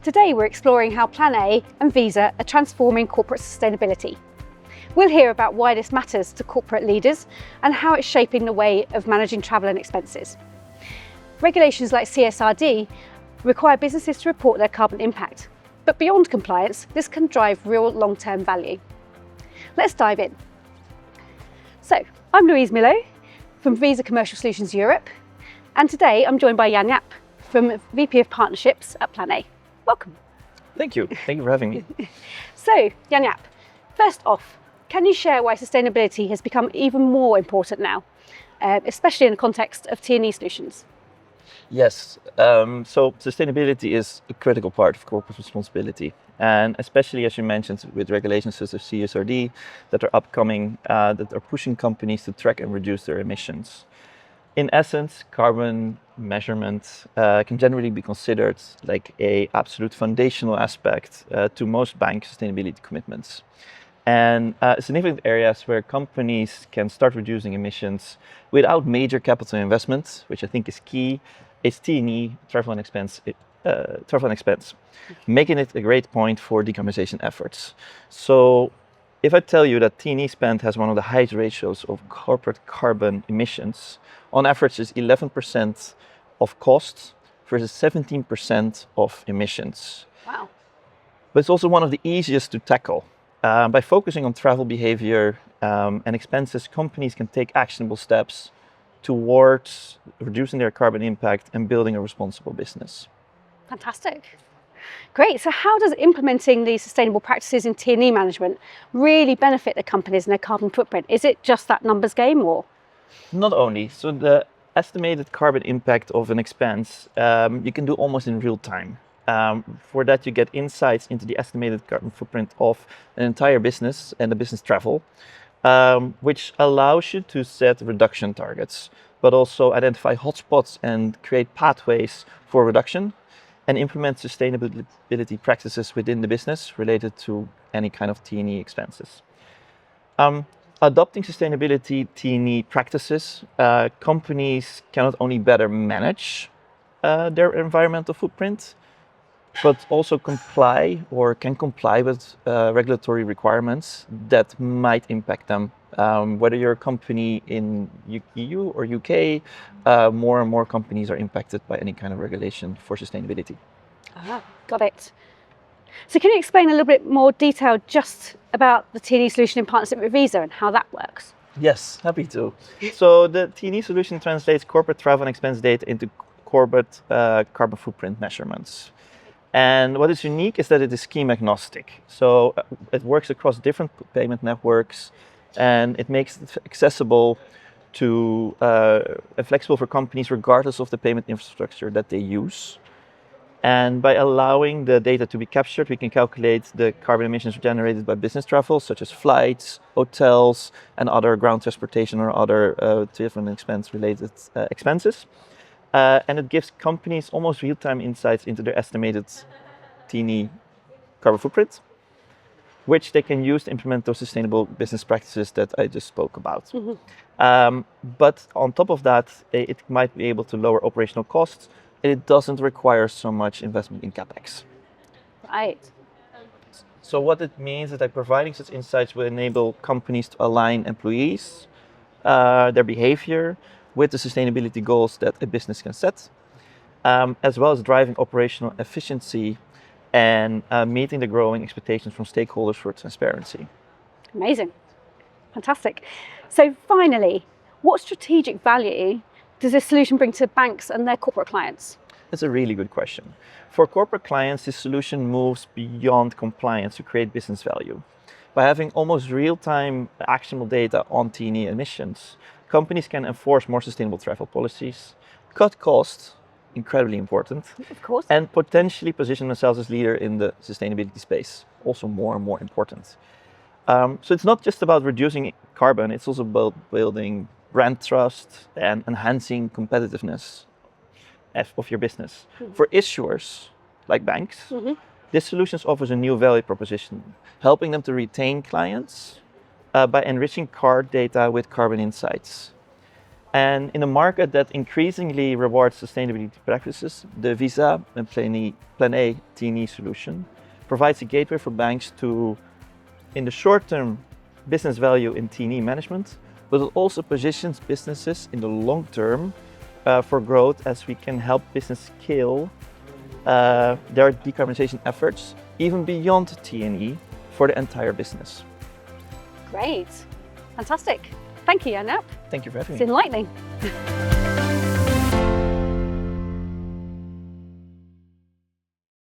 Today we're exploring how Plan A and Visa are transforming corporate sustainability. We'll hear about why this matters to corporate leaders and how it's shaping the way of managing travel and expenses. Regulations like CSRD require businesses to report their carbon impact, but beyond compliance, this can drive real long-term value. Let's dive in. So, I'm Louise Milo from Visa Commercial Solutions Europe, and today I'm joined by Jan-Jaap from VP of Partnerships at Plan A. Welcome. Thank you for having me. So, Jan-Jaap, first off, can you share why sustainability has become even more important now, especially in the context of T&E solutions? Yes, so sustainability is a critical part of corporate responsibility. And especially, as you mentioned, with regulations such as CSRD that are upcoming, that are pushing companies to track and reduce their emissions. In essence, carbon measurement can generally be considered like an absolute foundational aspect to most bank sustainability commitments. And significant areas where companies can start reducing emissions without major capital investments, which I think is key, is T&E, travel and expense, making it a great point for decarbonization efforts. So if I tell you that T&E spend has one of the highest ratios of corporate carbon emissions, on average is 11% of costs versus 17% of emissions. Wow. But it's also one of the easiest to tackle. By focusing on travel behavior and expenses, companies can take actionable steps towards reducing their carbon impact and building a responsible business. Fantastic. Great. So how does implementing these sustainable practices in T&E management really benefit the companies and their carbon footprint? Is it just that numbers game or? Not only. So the estimated carbon impact of an expense, you can do almost in real time. For that, you get insights into the estimated carbon footprint of an entire business and the business travel, which allows you to set reduction targets, but also identify hotspots and create pathways for reduction and implement sustainability practices within the business related to any kind of T&E expenses. Adopting sustainability T&E practices, companies can not only better manage their environmental footprint, but also can comply with regulatory requirements that might impact them. Whether you're a company in EU or UK, more and more companies are impacted by any kind of regulation for sustainability. Ah, got it. So can you explain a little bit more detail just about the T&E solution in partnership with Visa and how that works? Yes, happy to. So the T&E solution translates corporate travel and expense data into corporate carbon footprint measurements. And what is unique is that it is scheme agnostic. So it works across different payment networks and it makes it accessible to and flexible for companies regardless of the payment infrastructure that they use. And by allowing the data to be captured, we can calculate the carbon emissions generated by business travel, such as flights, hotels, and other ground transportation or other different expense-related expenses. And it gives companies almost real-time insights into their estimated T&E carbon footprint, which they can use to implement those sustainable business practices that I just spoke about. Mm-hmm. But on top of that, it might be able to lower operational costs. It doesn't require so much investment in CapEx. Right. So what it means is that providing such insights will enable companies to align employees, their behavior, with the sustainability goals that a business can set, as well as driving operational efficiency and meeting the growing expectations from stakeholders for transparency. Amazing. Fantastic. So finally, what strategic value does this solution bring to banks and their corporate clients? That's a really good question. For corporate clients, this solution moves beyond compliance to create business value. By having almost real-time actionable data on T&E emissions, companies can enforce more sustainable travel policies, cut costs, incredibly important, of course, and potentially position themselves as leader in the sustainability space, also more and more important. So it's not just about reducing carbon, it's also about building brand trust and enhancing competitiveness of your business. Mm-hmm. For issuers, like banks, mm-hmm. this solution offers a new value proposition, helping them to retain clients by enriching card data with carbon insights. And in a market that increasingly rewards sustainability practices, the Visa and Plan A T&E solution provides a gateway for banks to, in the short term, business value in T&E management, but it also positions businesses in the long term for growth, as we can help business scale their decarbonization efforts even beyond T&E for the entire business. Great, fantastic. Thank you, Jan-Jaap. Thank you for having It's me. enlightening.